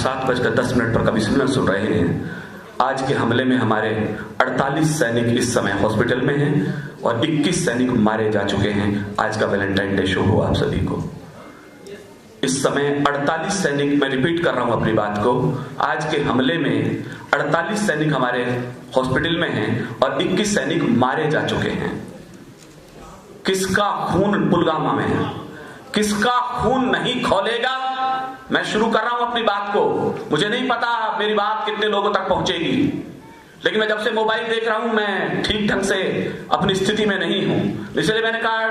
7:10 पर कभी सुन रहे हैं। आज के हमले में हमारे 48 सैनिक इस समय हॉस्पिटल में हैं और 21 सैनिक मारे जा चुके हैं। आज का वैलेंटाइन डे शो हो आप सभी को। इस समय 48 सैनिक, मैं रिपीट कर रहा हूं अपनी बात को, आज के हमले में 48 सैनिक हमारे हॉस्पिटल में हैं और 21 सैनिक मारे जा चुके हैं। किसका खून पुलवामा में है? किसका खून नहीं खौलेगा? मैं शुरू कर रहा हूं अपनी बात को। मुझे नहीं पता मेरी बात कितने लोगों तक पहुंचेगी, लेकिन मैं जब से मोबाइल देख रहा हूं मैं ठीक ढंग से अपनी स्थिति में नहीं हूं। इसलिए मैंने कहा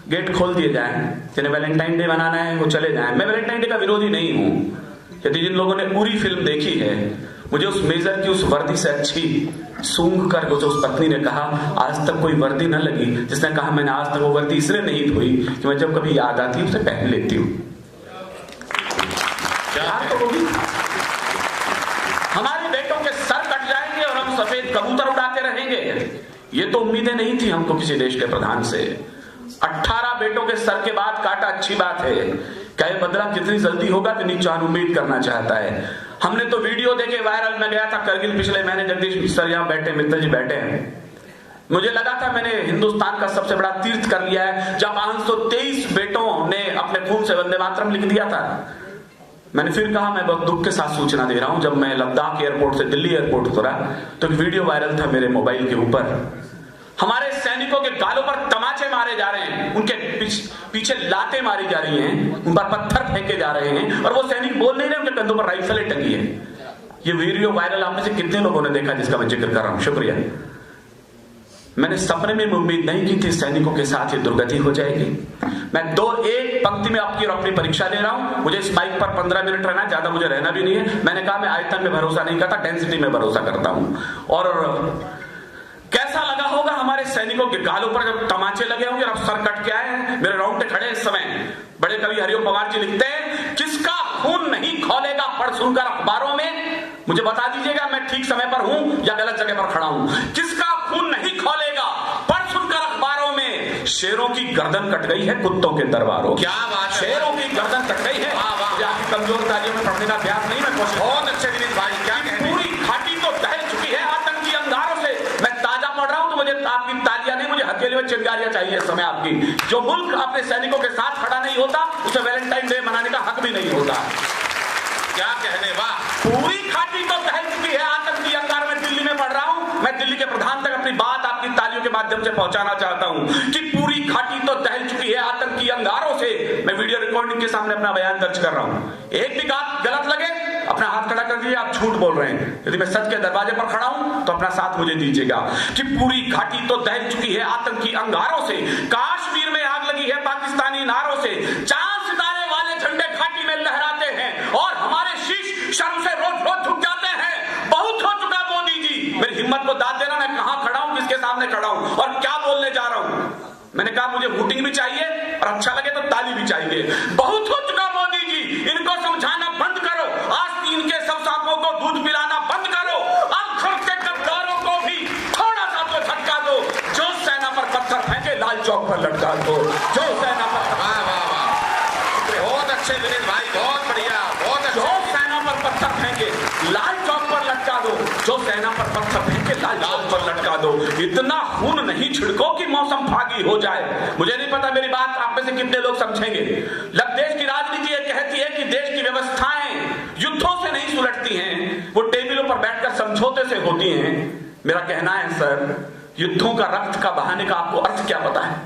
गेट खोल दिए जाए, जिन्हें वैलेंटाइन डे मनाना है वो चले जाएं। मैं वैलेंटाइन डे का विरोधी नहीं हूं। यदि जिन लोगों ने पूरी फिल्म देखी है, मुझे उस मेजर की उस वर्दी से अच्छी सूंघ कर उस पत्नी ने कहा, आज तक कोई वर्दी न लगी, जिसने कहा मैंने आज तक वो वर्दी इसलिए नहीं धोई कि मैं जब कभी याद आती उसे पहन लेती हूं। हमारे बेटों के सर कट जाएंगे और हम सफेद कबूतर उड़ाते रहेंगे। ये तो उम्मीदें नहीं थी हमको किसी देश के प्रधान से। 18 बेटों के सर के बाद काटा अच्छी बात है, क्या ये बदला कितनी जल्दी होगा कि नीचान उम्मीद करना चाहता है। हमने तो वीडियो देखे वायरल में गया था करगिल पिछले महीने, जगदीश सर यहाँ बैठे, मित्र जी बैठे हैं। मुझे लगा था मैंने हिंदुस्तान का सबसे बड़ा तीर्थ कर लिया है जब 523 बेटों ने अपने खून से वंदे मातरम लिख दिया था। मैंने फिर कहा, मैं बहुत दुख के साथ सूचना दे रहा हूं, जब मैं लद्दाख एयरपोर्ट से दिल्ली एयरपोर्ट उतरा तो एक वीडियो वायरल था मेरे मोबाइल के ऊपर। हमारे सैनिकों के गालों पर तमाचे मारे जा रहे हैं, उनके पीछे लातें मारी जा रही हैं, उन पर पत्थर फेंके जा रहे हैं और वो सैनिक बोल नहीं रहे, उनके कंधों पर राइफलें टंगी है। ये वीडियो वायरल आप में से कितने लोगों ने देखा जिसका मैं जिक्र कर रहा हूं? शुक्रिया। मैंने सपने में उम्मीद नहीं की थी सैनिकों के साथ ये दुर्गति हो जाएगी। मैं एक पंक्ति में आपकी और अपनी परीक्षा ले रहा हूं। मुझे इस बाइक पर 15 मिनट रहना, ज्यादा मुझे रहना भी नहीं है। मैंने कहा मैं आयतन में भरोसा नहीं करता, डेंसिटी में भरोसा करता हूं। और कैसा लगा होगा हमारे सैनिकों के गालों पर जब तमाचे लगे होंगे और सर कट के आए हैं। मेरे राउंड खड़े इस समय बड़े कवि हरिओम पवार जी लिखते हैं, किसका खून नहीं खौलेगा पढ़ सुनकर अखबारों में। मुझे बता दीजिएगा मैं ठीक समय पर हूं या गलत जगह पर खड़ा हूं। किसका खून नहीं खौलेगा पढ़ सुनकर अखबारों में। शेरों की गर्दन कट गई है कुत्तों के दरबारों। क्या बात, शेरों की गर्दन कट गई है। आपकी कमजोर तालियों में पढ़ने का अभ्यास नहीं, मैं बहुत अच्छे दिनेश भाई क्या पूरी घाटी तो दहल चुकी है आतंकी अंगारों से। मैं ताजा पढ़ रहा हूं तो मुझे आपकी तालियां नहीं, मुझे हथेली में चिंगारियां चाहिए इस समय आपकी। जो मुल्क अपने सैनिकों के साथ खड़ा नहीं होता उसे वैलेंटाइन डे मनाने का हक भी नहीं होता। क्या कहने, वाह। पूरी घाटी तो दहल चुकी है आतंकी अंगार में। दिल्ली में पढ़ रहा हूं, मैं दिल्ली के प्रधान तक अपनी बात आपकी तालियों के माध्यम से पहुंचाना चाहता हूं कि पूरी घाटी तो दहल चुकी है आतंकी अंगारों से। मैं वीडियो रिकॉर्डिंग के सामने अपना बयान दर्ज कर रहा हूं। एक भी बात गलत लगे अपना हाथ खड़ा कर दीजिए, आप झूठ बोल रहे हैं। यदि मैं सच के दरवाजे पर खड़ा हूं तो अपना साथ मुझे दीजिएगा कि पूरी घाटी तो दहल चुकी है आतंकी अंगारों से। कश्मीर में आग लगी है पाकिस्तानी नारों से। 4 सितारे वाले झंडे घाटी में लहराते हैं और हमारे शीश शर्म से रोज रोज झुक जाते हैं। बहुत हो चुका मोदी जी, मेरी हिम्मत को दाद देना, मैं कहां खड़ा हूं, किसके सामने खड़ा हूं और क्या बोलने जा रहा हूं। मैंने कहा मुझे वोटिंग भी चाहिए और अच्छा लगे तो ताली भी चाहिए। बहुत हो चुका मोदी जी, इनको समझाना बंद करो। आज इनके सब सांपों को दूध पिलाना बंद करो। अब खुद के गद्दारों को भी थोड़ा सा तो झटका दो। जो सेना पर पत्थर फेंके लाल चौक पर लटका दो। जो सेना पर, वाह वाह वाह, बहुत अच्छे दिनेश भाई, बहुत बढ़िया, बहुत अच्छे। जो सेना पर पत्थर फेंके लाल चौक पर लटका दो। जो सेना पर पत्थर फेंके लाल चौक पर लटका दो। इतना खून नहीं छिड़को कि मौसम फागी हो जाए। मुझे नहीं पता मेरी बात आप में से कितने लोग समझेंगे। देश की राजनीति ये कहती है कि देश की व्यवस्थाएं युद्धों से नहीं सुलटती हैं, वो टेबलों पर बैठकर समझौते से होती हैं। मेरा कहना है सर, युद्धों का रक्त का बहाने का आपको अर्थ क्या पता है?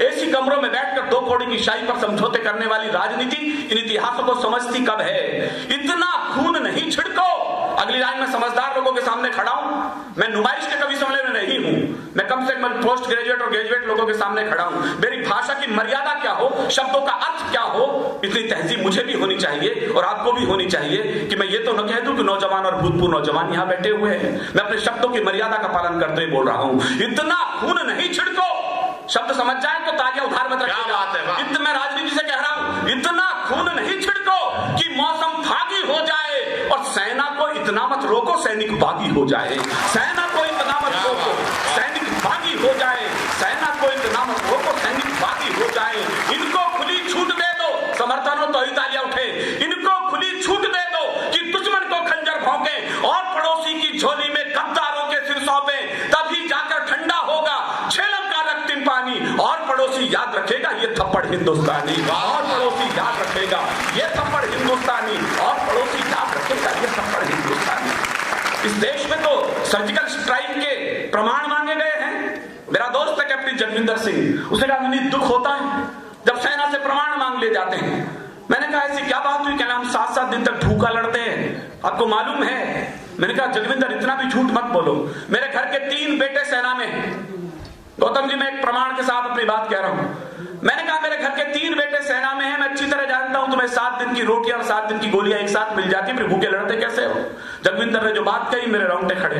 ऐसी कमरों में बैठकर 2 कौड़ी की शाही पर समझौते करने वाली राजनीति इन इतिहासों को समझती कब है? इतना खून नहीं छिड़को। अगली लाइन में समझदार लोगों के सामने खड़ा हूं। मैं नुमाइश के कवि सम्मेलन में नहीं हूं, मैं कम से कम पोस्ट ग्रेजुएट और ग्रेजुएट लोगों के सामने खड़ा हूं। मेरी भाषा की मर्यादा क्या हो, शब्दों का अर्थ क्या हो, इतनी तहजीब मुझे भी होनी चाहिए और आपको भी होनी चाहिए कि मैं ये तो न कह दूं कि नौजवान और भूतपूर्व नौजवान यहां बैठे हुए हैं। मैं अपने शब्दों की मर्यादा का पालन करते हुए बोल रहा हूं, इतना खून नहीं छिड़को। शब्द समझ जाए तो तालियां उधार मत रखिएगा। इतना मैं राजनीति से कह रहा हूं, इतना खून नहीं छिड़को कि मौसम फागी हो जाए और सेना को इतना मत रोको सैनिक बागी हो जाए। सेना को इतना मत रोको सैनिक बागी हो जाए। सेना को इतना मत रोको सैनिक बागी हो जाए। इनको खुली छूट दे दो। समर्थन हो तो ही तालियां उठे। इनको खुली छूट हिंदुस्तानी और पड़ोसी याद रखेगा ये थप्पड़ हिंदुस्तानी और पड़ोसी याद रखेगा ये थप्पड़ हिंदुस्तानी। इस देश में तो सर्जिकल स्ट्राइक के प्रमाण मांगे गए हैं। मेरा दोस्त है कैप्टन जगविंदर सिंह, उसने कहा मुझे दुख होता है जब सेना से प्रमाण मांग ले जाते हैं। मैंने कहा ऐसी क्या बात हुई? क्या हम 7-7 दिन तक भूखा लड़ते हैं, आपको मालूम है? मैंने कहा जगविंदर इतना भी झूठ मत बोलो, मेरे घर के 3 बेटे सेना में। गौतम जी, मैं एक प्रमाण के साथ अपनी बात कह रहा हूं। मैंने कहा मेरे घर के 3 बेटे सेना में हैं, मैं अच्छी तरह जानता हूं तुम्हें 7 दिन की रोटियां और 7 दिन की गोलियां एक साथ मिल जाती, फिर भूखे लड़ते कैसे हो? जगविंदर ने जो बात कही मेरे रोंगटे खड़े।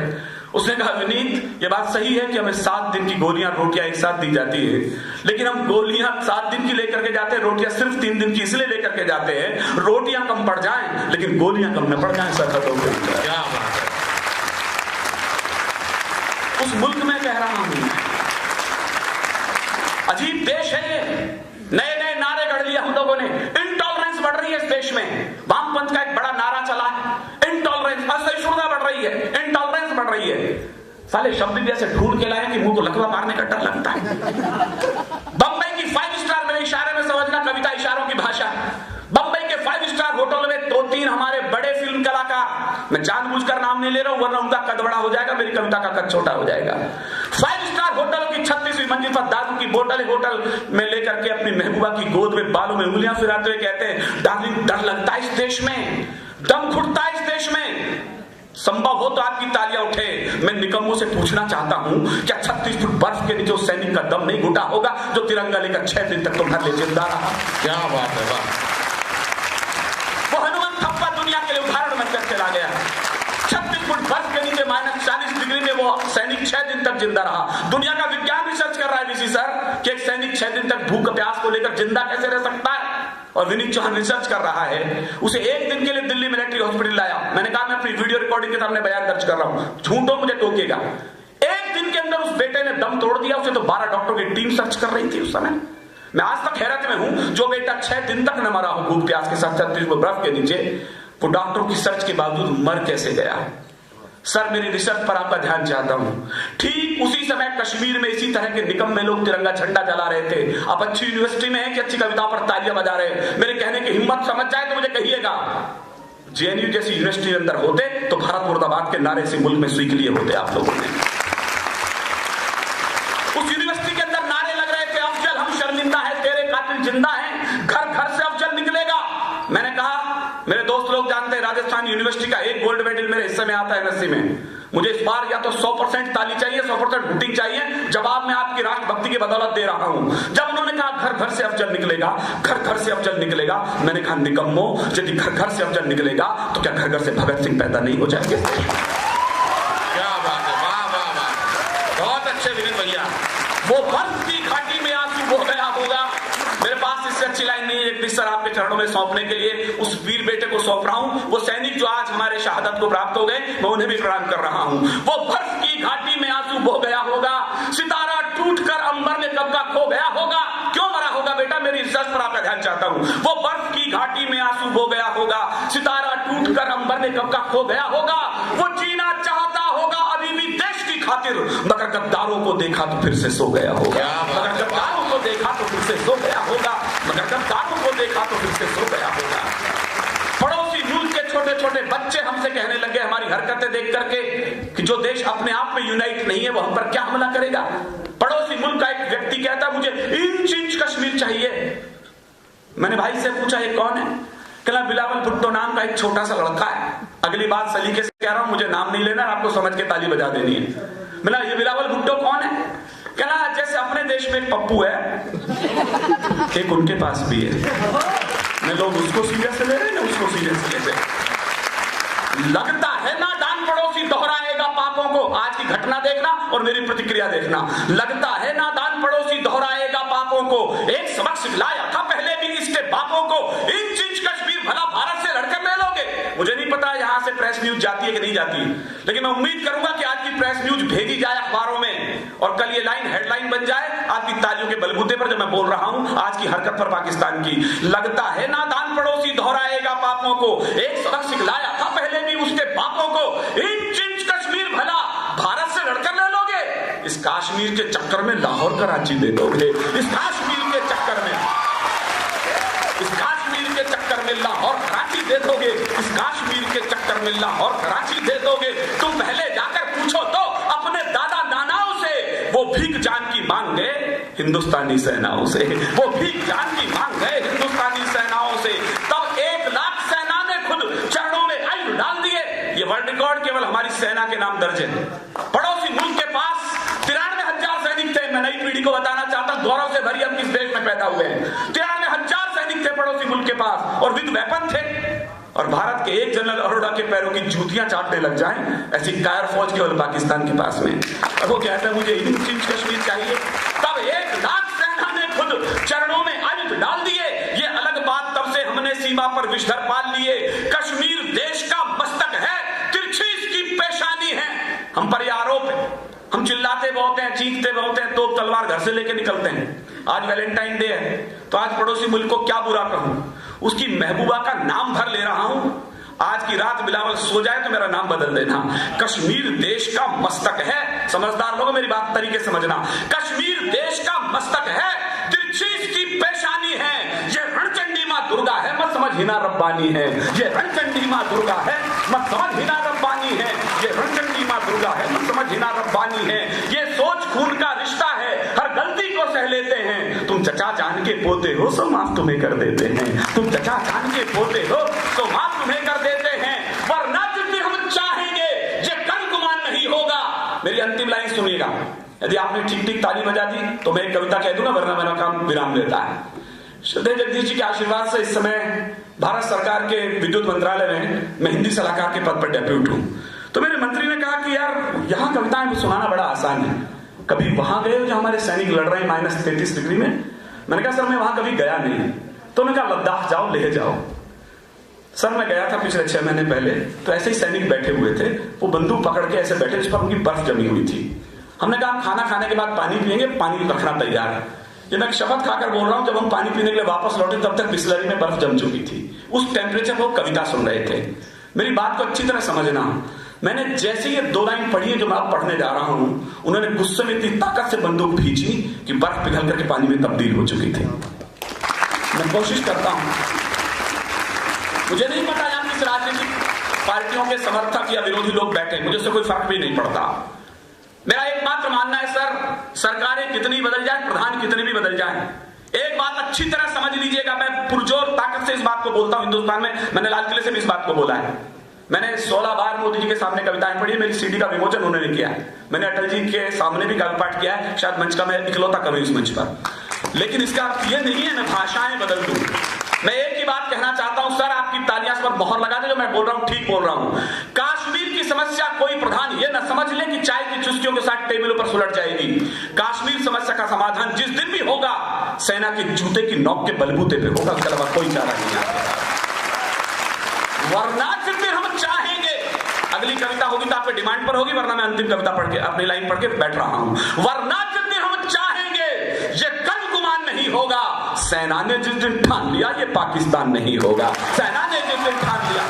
उसने कहा विनीत ये बात सही है कि हमें 7 दिन की गोलियां रोटियां एक साथ दी जाती है, लेकिन हम गोलियां 7 दिन की लेकर के जाते हैं, रोटियां सिर्फ 3 दिन की इसलिए लेकर के जाते हैं रोटियां कम पड़ जाएं लेकिन गोलियां कम न पड़ जाएं। सरहदों पे क्या बात है। उस मुल्क में कह रहा हूं, अजीब देश है ये। नए नए नारे गढ़ लिए हम लोगों ने। इंटॉलरेंस बढ़ रही है इस देश में। वामपंथ का एक बड़ा नारा चला है, इंटॉलरेंस, असहिष्णुता बढ़ रही है, इंटॉलरेंस बढ़ रही है। साले शब्द भी ऐसे ढूंढ के लाए कि मुंह को लकवा मारने का डर लगता है। बंबई की 5 स्टार, मेरे इशारे में समझना, कविता इशारों की भाषा। बंबई के 5 स्टार होटल में 2-3 हमारे बड़े फिल्म कलाकार, मैं जानबूझकर नाम नहीं ले रहा हूं वरना उनका कद बड़ा हो जाएगा, मेरी कविता का कद छोटा हो जाएगा। 5 स्टार होटल की 36वीं मंजिल पर दारू की बोतल होटल में लेकर के अपनी महबूबा की गोद में बालों में उंगलियां फिराते हुए कहते हैं डार्लिंग डर लगता है इस देश में, दम घुटता है इस देश में। संभव हो तो आपकी तालियां उठे। मैं निकम्मों से पूछना चाहता हूं क्या 36 फुट बर्फ के नीचे उस सैनिक का दम नहीं घुटा होगा जो तिरंगा लेकर 6 दिन तक तुम्हारे लिए जिंदा रहा? क्या बात है, वाह। वो हनुमान थप्पा दुनिया के लिए उदाहरण बनकर चला गया। 36 फुट बर्फ के नीचे -40 डिग्री में वो सैनिक 6 दिन तक जिंदा रहा। दुनिया का विज्ञान रिसर्च कर रहा है वीसी सर कि एक सैनिक 6 दिन तक भूख प्यास को लेकर जिंदा कैसे रह सकता है। और विनीत चौहान रिसर्च कर रहा है। उसे 1 दिन के लिए दिल्ली मिलिट्री हॉस्पिटल लाया। मैंने कहा मैं अपनी वीडियो रिकॉर्डिंग के सामने बयान दर्ज कर रहा हूं, झूठो मुझे टोकेगा। 1 दिन के अंदर उस बेटे ने दम तोड़ दिया। उसे तो 12 डॉक्टरों की टीम सर्च कर रही थी उस समय। मैं आज तक हैरत में हूं, जो बेटा 6 दिन तक न मरा हो भूख प्यास के साथ 36 फुट बर्फ के नीचे, वो डॉक्टरों की सर्च के बावजूद मर कैसे गया है? सर मेरी रिसर्च पर आपका ध्यान चाहता हूं। ठीक उसी समय कश्मीर में इसी तरह के निकम्मे लोग तिरंगा झंडा जला रहे थे। आप अच्छी यूनिवर्सिटी में हैं कि अच्छी कविताओं पर तालियां बजा रहे हैं? मेरे कहने की हिम्मत समझ जाए तो मुझे कहिएगा। जेएनयू जैसी यूनिवर्सिटी के अंदर होते तो भारत मुर्दाबाद के नारे से मुल्क में सीख लिए होते आप लोगों ने। उस यूनिवर्सिटी के अंदर नारे लग रहे थे अफजल हम शर्मिंदा है, तेरे कातिल जिंदा है, घर घर से अफजल निकलेगा। मैंने कहा मेरे दोस्त लोग जानते हैं राजस्थान यूनिवर्सिटी का 1 गोल्ड मेडल मेरे हिस्से में आता है एमएससी में। मुझे इस बार या तो 100% ताली चाहिए, 100% वोटिंग चाहिए। जवाब मैं आपकी राष्ट्रभक्ति की बदौलत दे रहा हूं। जब उन्होंने कहा घर घर से अफजल निकलेगा, घर घर से अफजल निकलेगा, मैंने कहा निकम्मो, यदि घर घर से अफजल निकलेगा तो क्या घर घर से भगत सिंह पैदा नहीं हो जाएंगे? क्या बात है, वाह वाह वाह, बहुत अच्छे विनीत भैया। वो बर्फ की घाटी में आंसू बह गया होगा। मेरे पास इससे अच्छी लाइन नहीं है एक सर आपके चरणों में सौंपने के लिए। उस वीर बेटे को सौंप रहा हूं, वो सैनिक जो आज हमारे शहादत को प्राप्त हो गए, मैं उन्हें भी प्रणाम कर रहा हूं। वो बर्फ की घाटी में आंसू बह गया होगा, सितारा टूटकर अंबर में कब का खो गया होगा। क्यों मरा होगा बेटा? मेरी रिसर्च पर आपका ध्यान चाहता हूं। वो बर्फ की घाटी में आंसू बह गया होगा, सितारा टूटकर अंबर में कब का खो गया होगा। वो जीना चाहता होगा अभी भी देश की खातिर, मगर गद्दारों को देखा तो फिर से सो गया होगा। मगर गद्दारों को देखा तो फिर से सो गया होगा। मगर गद्दारों को देखा तो फिर से सो गया होगा। पड़ोसी मुल्क के छोटे छोटे बच्चे हमसे कहने लगे हमारी हरकतें देख करके कि जो देश अपने आप में यूनाइट नहीं है वो हम पर क्या हमला करेगा। पड़ोसी मुल्क का एक व्यक्ति कहता मुझे इंच इंच कश्मीर चाहिए। मैंने भाई से पूछा ये कौन है? कहला बिलावल भुट्टो नाम का एक छोटा सा लड़का है। अगली बात सलीके से कह रहा हूं, मुझे नाम नहीं लेना, आपको समझ के ताली बजा देनी है। मिला ये बिलावल भुट्टो कौन है? कहला जैसे अपने देश में एक पप्पू है, एक उनके पास भी है। मैं लोग उसको सीरियस ले रहे हैं ना उसको सीरियस ले रहे। लगता है नादान पड़ोसी दोहराएगा पापों को। आज की घटना देखना और मेरी प्रतिक्रिया देखना। लगता है नादान पड़ोसी दोहराएगा पापों को। एक सबक सिखलाया था पहले भी इसके बापों को। इंच इंच कश्मीर भला भारत से लड़कर ले लोगे? मुझे नहीं पता यहां से प्रेस न्यूज जाती है कि नहीं जाती, लेकिन मैं उम्मीद करूंगा कि आज की प्रेस न्यूज भेजी जाए अखबारों में और कल ये लाइन हेडलाइन बन जाए आपकी तालियों के बलबूते पर। जब मैं बोल रहा हूं आज की हरकत पर पाकिस्तान की, लगता है नादान पड़ोसी दोहराएगा पापों को। एक सबक सिखलाया था पहले भी उसके बापों को। इंच इंच कश्मीर भला भारत से लड़कर ले लोगे? इस कश्मीर के चक्कर में लाहौर कराची दे दोगे। इस कश्मीर के चक्कर में दोगे, इस कश्मीर के चक्कर में लाहौर कराची दे दोगे? तुम पहले जाकर पूछो तो अपने दादा नानाओं से, वो भीख जान की मांग गए हिंदुस्तानी सेनाओं से, वो भीख जान की मांग गए हिंदुस्तानी सेनाओं से। तब 1 लाख सेना ने खुद चरणों में आयुध डाल दिए। ये वर्ल्ड रिकॉर्ड केवल हमारी सेना के नाम दर्ज है। पड़ोसी मुल्क के पास 93,000 सैनिक थे। मैं नई पीढ़ी को बताना चाहता हूं, गौरव से भरी हम किस देश में पैदा हुए हैं। 93,000 सैनिक थे पड़ोसी मुल्क के पास और विद वेपन थे। और भारत के एक जनरल अरोड़ा के पैरों की जूतियां चाटने लग जाएं, ऐसी कायर फौज केवल पाकिस्तान के पास में। अब वो कहता है मुझे इंच कश्मीर चाहिए। तब 1 लाख सेना ने खुद चरणों में आयुध डाल दिए। ये अलग बात, तब से हमने सीमा पर विषधर पाल लिए। कश्मीर देश का मस्तक है, तिरछी इसकी पेशानी है। हम पर यह आरोप है, हम चिल्लाते बहुत हैं, चीखते बहुत हैं, तो तलवार घर से लेके निकलते हैं। आज वैलेंटाइन डे है तो आज पड़ोसी मुल्क को क्या बुरा कहूं, उसकी महबूबा का नाम भर ले रहा हूं। आज की रात बिलावल सो जाए तो मेरा नाम बदल देना। कश्मीर देश का मस्तक है। समझदार लोग मेरी बात तरीके समझना। कश्मीर देश का मस्तक है, तिरछी इसकी पेशानी है। ये रणचंडी मां दुर्गा है, मत समझ हिना रब्बानी है। ये रणचंडी मां दुर्गा है, मत समझ हिना रब्बानी है। ये रणचंडी मां दुर्गा है, मत समझ हिना रब्बानी है। ये सोच खून का रिश्ता है, हर गलती को सह लेते हैं। तुम चचा जान के पोते हो सो माफ तुम्हें कर देते हैं। तुम चचा जान के पोते हो तो माफ तुम्हें कर देते हैं। वरना जितने हम चाहेंगे ये कल गुमान नहीं होगा। मेरी अंतिम लाइन सुनिएगा। यदि आपने ठीक ठीक ताली बजा दी तो मैं एक कविता कह दूंगा, वरना मेरा काम विराम लेता है। श्रद्धेय जगदीश जी के आशीर्वाद से इस समय भारत सरकार के विद्युत मंत्रालय में मैं हिंदी सलाहकार के पद पर डेप्यूट हूं। तो मेरे मंत्री ने कहा कि यार यहां कविताएं सुनाना बड़ा आसान है, कभी वहां गए हो जहां हमारे सैनिक लड़ रहे हैं -33 डिग्री में? मैंने कहा सर मैं वहां कभी गया नहीं। तो उन्होंने कहा लद्दाख जाओ, लेह जाओ। सर मैं गया था पिछले 6 महीने पहले, तो ऐसे ही सैनिक बैठे हुए थे, वो बंदूक पकड़ के ऐसे बैठे जिस पर उनकी बर्फ जमी हुई थी। हमने कहा खाना खाने के बाद पानी पिएंगे, पानी रखना तैयार है। ये मैं शपथ खाकर बोल रहा हूं, जब हम पानी पीने के लिए वापस लौटे तब तक बिस्लरी में बर्फ जम चुकी थी। उस टेम्परेचर पर वो कविता सुन रहे थे। मेरी बात को अच्छी तरह समझना। मैंने जैसे ये 2 लाइन पढ़ी है जो मैं अब पढ़ने जा रहा हूं, उन्होंने गुस्से में इतनी ताकत से बंदूक खींची कि बर्फ पिघल करके पानी में तब्दील हो चुकी थी। मैं कोशिश करता हूं, मुझे नहीं पता यहां किस राजनीतिक पार्टियों के समर्थक या विरोधी लोग बैठे, मुझे उससे कोई फर्क भी नहीं पड़ता। मेरा एकमात्र मानना है सर, सरकारें कितनी बदल जाए, प्रधान कितने भी बदल जाए, एक बात अच्छी तरह समझ लीजिएगा। मैं पुरजोर ताकत से इस बात को बोलता हूं। हिंदुस्तान में मैंने लाल किले से भी इस बात को बोला है। मैंने 16 बार मोदी जी के सामने कविताएं पढ़ी, मेरी सीडी का विमोचन उन्होंने किया है। मैंने अटल जी के सामने भी काव्य पाठ किया है, शायद मंच का मैं इकलौता कवि उस मंच पर। लेकिन इसका अर्थ यह नहीं है मैं भाषाएं बदल दूं। मैं एक ही बात कहना चाहता हूं सर, आपकी तालियां पर मोहर लगा दे, जो मैं बोल रहा हूं ठीक बोल रहा हूं। कश्मीर की समस्या कोई प्रधान ये न समझ ले कि चाय की चुस्कियों के साथ टेबलों पर सुलट जाएगी। कश्मीर समस्या का समाधान जिस दिन भी होगा, सेना के जूते की नोक के बलबूते पे होगा, उसके अलावा कोई चारा नहीं है। वरना जिस दिन हम चाहेंगे, अगली कविता होगी तो आपके डिमांड पर होगी, वरना मैं अंतिम कविता पढ़ के अपनी लाइन पढ़ के बैठ रहा हूं। वरना जिस दिन हम चाहेंगे ये कल गुमान नहीं होगा। सेना ने जिस दिन ठान लिया ये पाकिस्तान नहीं होगा। सेना ने जिस दिन ठान लिया।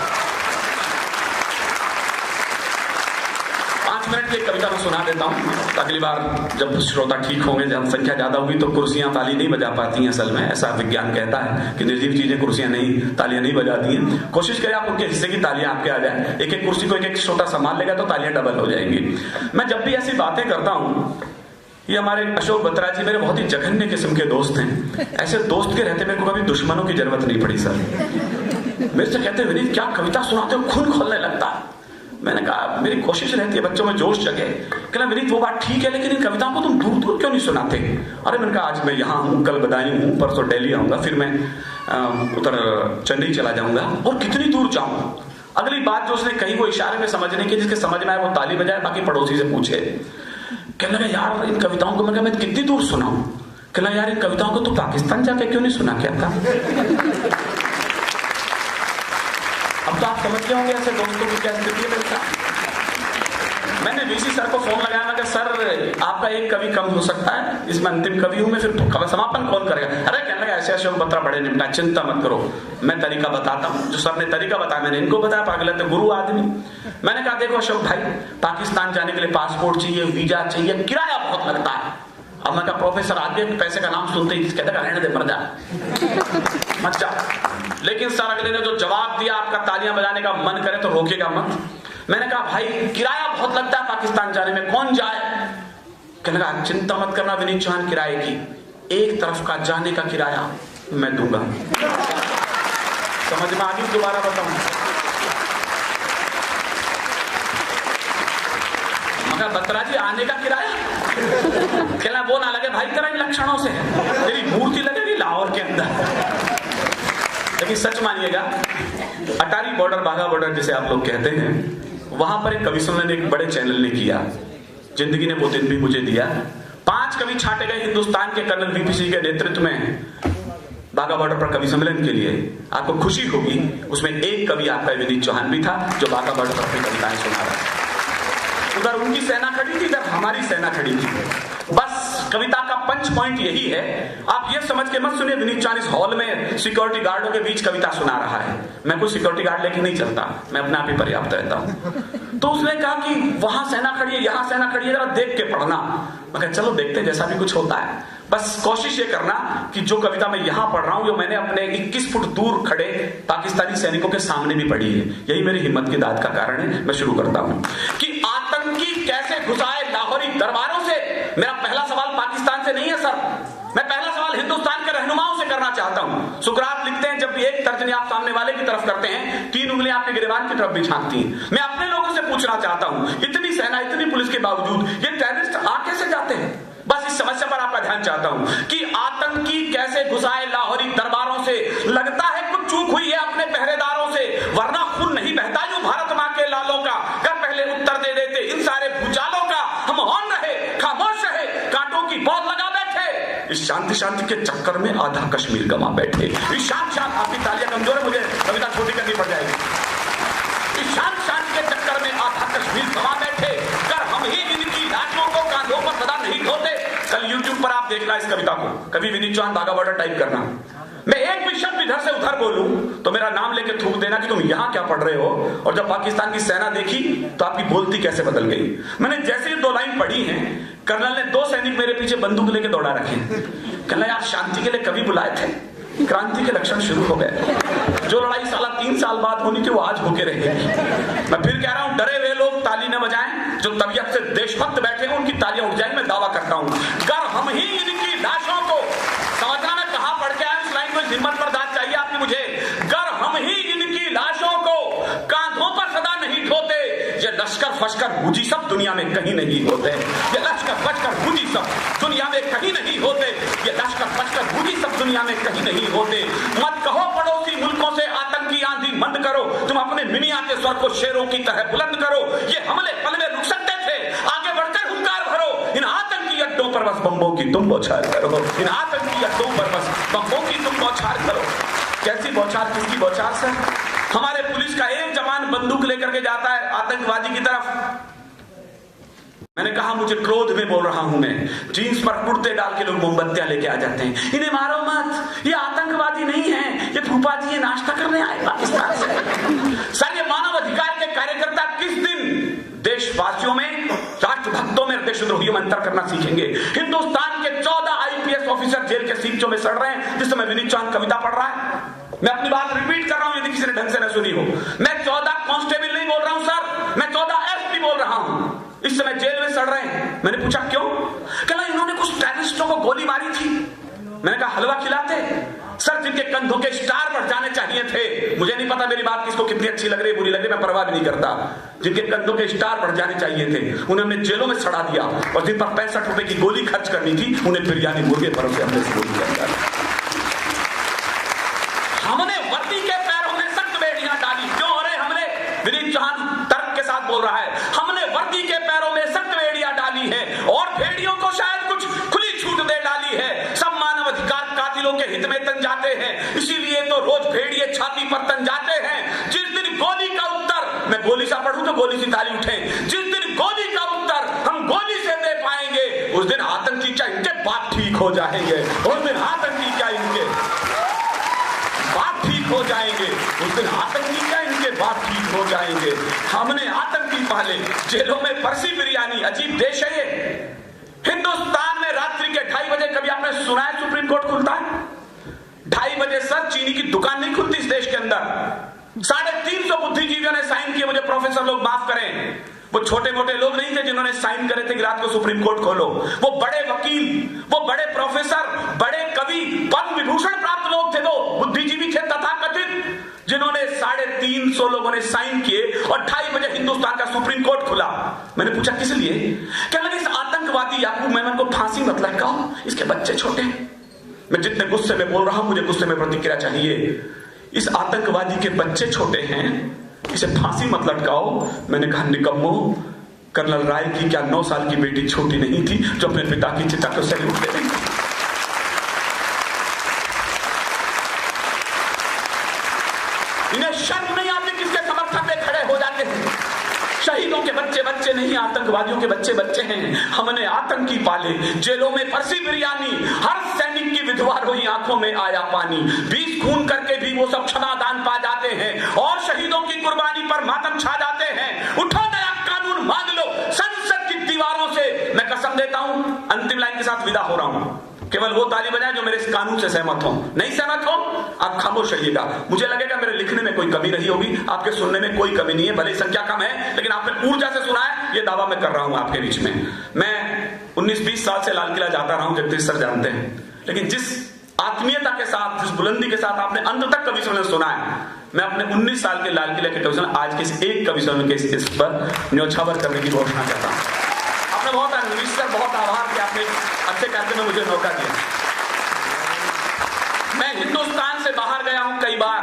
5 मिनट की एक कविता मैं सुना देता हूं। अगली बार जब श्रोता ठीक होंगे, जब संख्या ज्यादा होगी तो कुर्सियां ताली नहीं बजा पाती हैं। असल में ऐसा विज्ञान कहता है कि निर्जीव चीजें कुर्सियां नहीं, तालियां नहीं बजाती हैं। कोशिश करें आप उनके हिस्से की तालियां आपके आ जाए। एक एक कुर्सी को एक एक श्रोता संभाल लेगा तो तालियां डबल हो जाएंगी। मैं जब भी ऐसी बातें करता हूं, ये हमारे अशोक बत्रा जी मेरे बहुत ही जघन्य किस्म के दोस्त हैं। ऐसे दोस्त के रहते मेरे को कभी दुश्मनों की जरूरत नहीं पड़ी सर। मेरे से कहते विनीत क्या कविता सुनाते हो, खून खोलने लगता। मैंने कहा मेरी कोशिश रहती है बच्चों में जोश जगे। कहना विनीत वो बात ठीक है, लेकिन इन कविताओं को तुम दूर दूर क्यों नहीं सुनाते? अरे मैंने कहा आज मैं यहाँ हूँ, कल बदायूं हूँ, परसों दिल्ली आऊंगा, फिर मैं उधर चेन्नई चला जाऊंगा, और कितनी दूर जाऊं। अगली बात जो उसने कही वो इशारे में समझने की, जिसके समझ में आए वो ताली बजाए, बाकी पड़ोसी से पूछे। कहने लगा यार इन कविताओं को मैं कितनी दूर सुनाऊं? कहना यार इन कविताओं को तो पाकिस्तान जाके क्यों नहीं सुना? क्या था? अब तो आप समझ गए होंगे ऐसे दोस्तों की क्या स्थिति है। मैंने वीसी सर को फोन लगाया, मैं सर आपका एक कवि कम हो सकता है, इसमें अंतिम कवि हूं मैं, फिर समापन कौन करेगा? अरे कहने लगा ऐसे अशोक बत्रा बड़े निपटा, चिंता मत करो, मैं तरीका बताता हूं। जो सर ने तरीका बताया मैंने इनको बताया, पागल थे गुरु आदमी। मैंने कहा देखो अशोक भाई, पाकिस्तान जाने के लिए पासपोर्ट चाहिए, वीजा चाहिए, किराया बहुत लगता है। अब मैं कहा प्रोफेसर आगे पैसे का नाम सुनते ही कहते रहने दे, मर जा मत जा। लेकिन सर अगले ने जो जवाब दिया, आपका तालियां बजाने का मन करे तो रोकेगा मत। मैंने कहा भाई किराया बहुत लगता है पाकिस्तान जाने में, कौन जाए? कहने लगा चिंता मत करना विनीत चौहान, किराए की एक तरफ का जाने का किराया मैं दूंगा। समझ में आ गई? दोबारा बताऊं? मगर बत्रा जी आने का किराया? कहना वो ना लगे भाई तेरा इन लक्षणों से, तेरी मूर्ति लगेगी लाहौर के अंदर। लेकिन सच मानिएगा, अटारी बॉर्डर, बाघा बॉर्डर जिसे आप लोग कहते हैं, वहां पर एक कवि सम्मेलन एक बड़े चैनल ने किया। जिंदगी ने वो दिन भी मुझे दिया। 5 कवि छांटे गए हिंदुस्तान के कर्नल वीपी सिंह के नेतृत्व में बाघा बॉर्डर पर कवि सम्मेलन के लिए। आपको खुशी होगी उसमें एक कवि आपका विनीत चौहान भी था, जो बाघा बॉर्डर पर अपनी कविताएं सुना रहा था। उधर उनकी सेना खड़ी थी, इधर हमारी सेना खड़ी थी। बस कविता का पंच पॉइंट यही है, आप ये समझ के मत सुनिए विनीत चौहान इस हॉल में सिक्योरिटी गार्डों के बीच कविता सुना रहा है। मैं कोई सिक्योरिटी गार्ड लेके नहीं चलता, मैं अपने आप ही पर्याप्त रहता हूं। तो उसने कहा कि वहां सेना खड़ी है, यहां सेना खड़ी है, जरा देख के पढ़ना। मैं कहा चलो देखते हैं जैसा भी कुछ होता है। बस कोशिश ये करना कि जो कविता मैं यहां पढ़ रहा हूं, जो मैंने अपने 21 फुट दूर खड़े पाकिस्तानी सैनिकों के सामने भी पढ़ी है, यही मेरी हिम्मत की दाद का कारण है। मैं शुरू करता हूं कि आतंकी कैसे घुसाए लाहौरी दरबारों से। मेरा पहला सवाल पाकिस्तान से नहीं है सर, मैं पहला सवाल हिंदुस्तान के रहनुमाओं से करना चाहता हूं। सुकरात लिखते हैं जब भी एक तर्जनी आप सामने वाले की तरफ करते हैं, 3 उंगलियां आपके गिरबान की तरफ भी झांकती हैं। मैं अपने लोगों से पूछना चाहता हूं, इतनी सेना, इतनी पुलिस के बावजूद ये टेररिस्ट आ कैसे जाते हैं? बस इस समस्या पर आपका ध्यान चाहता हूं कि आतंकी कैसे घुसाए लाहौरी दरबारों से। लगता है कुछ चूक हुई है अपने पहरेदारों से, वरना खून नहीं बहता यूं भारत मां के लालों का। कर पहले उत्तर दे देते इन सारे भूचालों का। हम मौन रहे, खामोश रहे, कांटों की पौध लगा बैठे, इस शांति शांति के चक्कर में आधा कश्मीर गंवा बैठे। इस शांत शांत, आपकी तालियां कमजोर है, मुझे कविता छोटी करनी पड़ जाएगी। इस शांत शांति के चक्कर में आधा कश्मीर गंवा बैठे, कर हम ही इनकी लाशों को कांधों पर सदा नहीं ढोते। कल YouTube पर आप देखना इस कविता को, कभी विनीत चौहान बाघा बॉर्डर टाइप करना। मैं एक भी शब्द इधर से उधर बोलूं तो मेरा नाम लेके थूक देना कि तुम यहां क्या पढ़ रहे हो। और जब पाकिस्तान की सेना देखी तो आपकी बोलती कैसे बदल गई। मैंने जैसे ही 2 लाइन पढ़ी हैं, कर्नल ने 2 सैनिक मेरे पीछे बंदूक लेके दौड़ा रखे। कहना यार शांति के लिए कवि बुलाए थे, क्रांति के लक्षण शुरू हो गए। जो लड़ाई साला 3 साल बाद होनी थी वो आज होके रहेगी। मैं फिर कह रहा हूं, डरे हुए लोग ताली न बजाएं, जो तबीयत से देशभक्त बैठे हैं उनकी तालियां उठ जाएंगी। मैं दावा करता हूं, कर हम ही इनकी लाशों को, समझना मैं कहां पढ़ के आया इस लाइन को, हिम्मत पर दाद चाहिए आपकी मुझे। कर हम ही इनकी लाशों को कांधों पर सदा नहीं ढोते। ये लश्कर फश्कर फूजी सब दुनिया में कहीं नहीं होते। ये लश्कर फश्कर फूजी सब दुनिया में कहीं नहीं होते। ये लश्कर फश्कर फूजी सब दुनिया में कहीं नहीं होते। मत कहो पड़ोसी मुल्कों से आतंकी आंधी मंद करो, तुम अपने मिनिया के स्वर को शेरों की तरह बुलंद करो। ये हमले पल में रुक सकते थे, आगे बढ़कर हुंकार भरो। इन आतंकी अड्डों पर बस बम्बों की तुम बौछार करो। इन आतंकी अड्डों पर बस बम्बों की तुम बौछार करो। कैसी बौछार, किसकी बौछार से? हमारे पुलिस का एक जवान बंदूक लेकर के जाता है आतंकवादी की तरफ। मैंने कहा मुझे क्रोध में बोल रहा हूं मैं, जीन्स पर कुर्ते डाल के लोग मोमबत्तियां लेके आ जाते हैं। इन्हें मारो मत, ये आतंकवादी नहीं है, ये फूफा जी ये नाश्ता करने आए पाकिस्तान से। सर ये मानव अधिकार के कार्यकर्ता किस दिन देशवासियों में, राष्ट्रभक्तों में, देशद्रोहियों में अंतर करना सीखेंगे? हिंदुस्तान के 14 IPS ऑफिसर जेल के सींचों में सड़ रहे हैं जिस समय विनीत चौहान कविता पढ़ रहा है। मैं अपनी बात रिपीट कर रहा हूं यदि किसी ने ढंग से न सुनी हो। मैं 14 कांस्टेबल नहीं बोल रहा हूं सर, मैं 14 SP बोल रहा हूं, इस समय जेल में सड़ रहे हैं। मैंने पूछा क्यों? कहना इन्होंने कुछ टेररिस्टों को गोली मारी थी। मैंने कहा हलवा खिलाते सर, जिनके कंधों के स्टार बढ़ जाने चाहिए थे। मुझे नहीं पता मेरी बात किसको कितनी अच्छी लग रही है, बुरी लग रही है, मैं परवाह भी नहीं करता। जिनके कंधों के स्टार बढ़ जाने चाहिए थे उन्हें हमने जेलों में सड़ा दिया, और जिन पर 65 रुपए की गोली खर्च करनी थी उन्हें बिरयानी मुर्गे पर से हमने गोली कर दिया। हमने वर्दी के पैरों में सख्त बेड़ियां डाली। क्यों हो रहे हमले? विनीत चौहान तर्क के साथ बोल रहा है, हमने वर्दी के पैरों में सख्त बेड़ियां डाली है और भेड़ियों को शायद कुछ खुली छूट दे डाली है। सब मानव अधिकार कातिलों के हित में तन जाते हैं, इसीलिए तो रोज भेड़िए छाती पर तन जाते हैं। जिस दिन गोली का उत्तर, मैं गोली सा पढ़ूं तो गोली सी ताली उठे, जिस दिन गोली का उत्तर हम गोली से दे पाएंगे उस दिन आतंकी क्या इनके बाप ठीक हो जाएंगे। उस दिन आतंकी क्या इनके बाप ठीक हो जाएंगे। उस दिन आतंकी क्या इनके बाप ठीक हो जाएंगे। हमने आतंकी पाले, जेलों में परसी बिरयानी। अजीब देश है ये। हिंदुस्तान में रात्रि के 2:30 बजे, कभी आपने सुना है सुप्रीम कोर्ट खुलता है? 2:30 बजे सर चीनी की दुकान नहीं खुलती इस देश के अंदर। 350 बुद्धिजीवियों ने साइन किए, मुझे प्रोफेसर लोग माफ करें, वो छोटे मोटे लोग नहीं थे जिन्होंने साइन करे थे कि रात को सुप्रीम कोर्ट खोलो। वो बड़े वकील, वो बड़े प्रोफेसर, बड़े कवि, पद्म विभूषण प्राप्त लोग थे, वो बुद्धिजीवी थे तथाकथित, जिन्होंने 350 लोगों ने साइन किए और 2:30 बजे हिंदुस्तान का सुप्रीम कोर्ट खुला। मैंने पूछा किस लिए? क्या लगे इस आतंकवादी याकूब मेमन को फांसी मत लटकाओ, इसके बच्चे छोटे। मैं जितने गुस्से में बोल रहा हूं, मुझे गुस्से में प्रतिक्रिया चाहिए। इस आतंकवादी के बच्चे छोटे हैं, इसे फांसी मत लटकाओ। मैंने कहा निकम्मो, कर्नल राय की क्या 9 साल की बेटी छोटी नहीं थी जो अपने पिता की चिता को सैल्यूट दे रही? इन्हें शर्म नहीं आती, किसके समर्थन में खड़े हो जाते हैं। शहीदों के बच्चे बच्चे नहीं, आतंकवादियों के बच्चे बच्चे हैं। हमने आतंकी पाले, जेलों में फरसी बिरयानी, हर सैनिक की विधवा रोई आंखों में आया पानी। 20 खून करके भी वो सब क्षमादान पा जाते हैं और शहीदों की कुर्बानी पर मातम छा जाते हैं। उठो नया कानून मांग लो संसद की दीवारों से। मैं कसम देता हूं, अंतिम लाइन के साथ विदा हो रहा हूं, केवल वो ताली बजाए जो मेरे इस कानून से सहमत हो। नहीं सहमत हो आप खामोश रहिएगा। मुझे लगेगा मेरे लिखने में कोई कमी रही होगी, आपके सुनने में कोई कमी नहीं है, भले संख्या कम है, लेकिन आपने ऊर्जा से सुना है, ये दावा मैं कर रहा हूं आपके बीच में। मैं 19-20 साल से लाल किला जाता रहा हूं, जगदीश सर जानते हैं, लेकिन जिस आत्मीयता के साथ, जिस बुलंदी के साथ आपने अंत तक कवि सम्मेलन सुना है, मैं अपने 19 साल के लाल किले के कवि सम्मेलन आज के इस एक कवि सम्मेलन के इस पर न्योछावर करने की घोषणा करता हूं। आपने बहुत सर, बहुत आभार कि आपने अच्छे कार्यक्रम में मुझे मौका दिया। मैं हिंदुस्तान से बाहर गया हूं कई बार।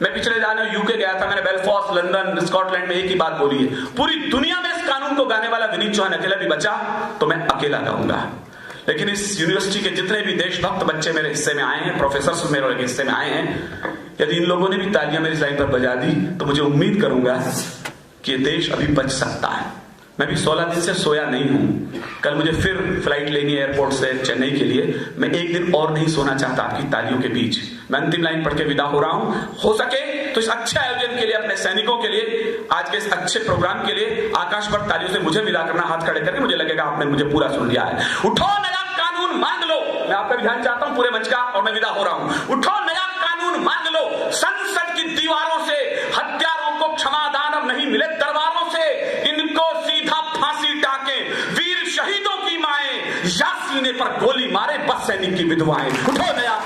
मैं पिछले जाने यूके गया था, मैंने बेलफास्ट, लंदन, स्कॉटलैंड में एक ही बात बोली है, पूरी दुनिया में इस कानून को गाने वाला विनीत चौहान अकेला भी बचा तो मैं अकेला गाऊंगा। लेकिन इस यूनिवर्सिटी के जितने भी देशभक्त बच्चे मेरे हिस्से में आए हैं, प्रोफेसर मेरे हिस्से में आए हैं, यदि इन लोगों ने भी तालियां मेरी लाइन पर बजा दी तो मुझे उम्मीद करूंगा कि ये देश अभी बच सकता है। मैं भी 16 दिन से सोया नहीं हूं। कल मुझे फिर फ्लाइट लेनी है एयरपोर्ट से चेन्नई के लिए। मैं एक दिन और नहीं सोना चाहता आपकी तालियों के बीच। मैं अंतिम लाइन पढ़ के विदा हो रहा हूं। हो सके तो इस अच्छे आयोजन के लिए, अपने सैनिकों के लिए, आज के इस अच्छे प्रोग्राम के लिए आकाश पर तालियों से मुझे विदा करना, हाथ खड़े करके। मुझे लगेगा आपने मुझे पूरा सुन लिया है। उठो नया कानून मांग लो। मैं आपका ध्यान चाहता हूं पूरे मंच का, और मैं विदा हो रहा हूं। उठो नया कानून मांग लो संसद की दीवारों से। हत्यारों को क्षमादान अब नहीं मिले दरबारों से। इनको सीधा फांसी टाके वीर शहीदों की माएं, या सीने पर गोली मारे बस सैनिक की विधवाएं। उठो नया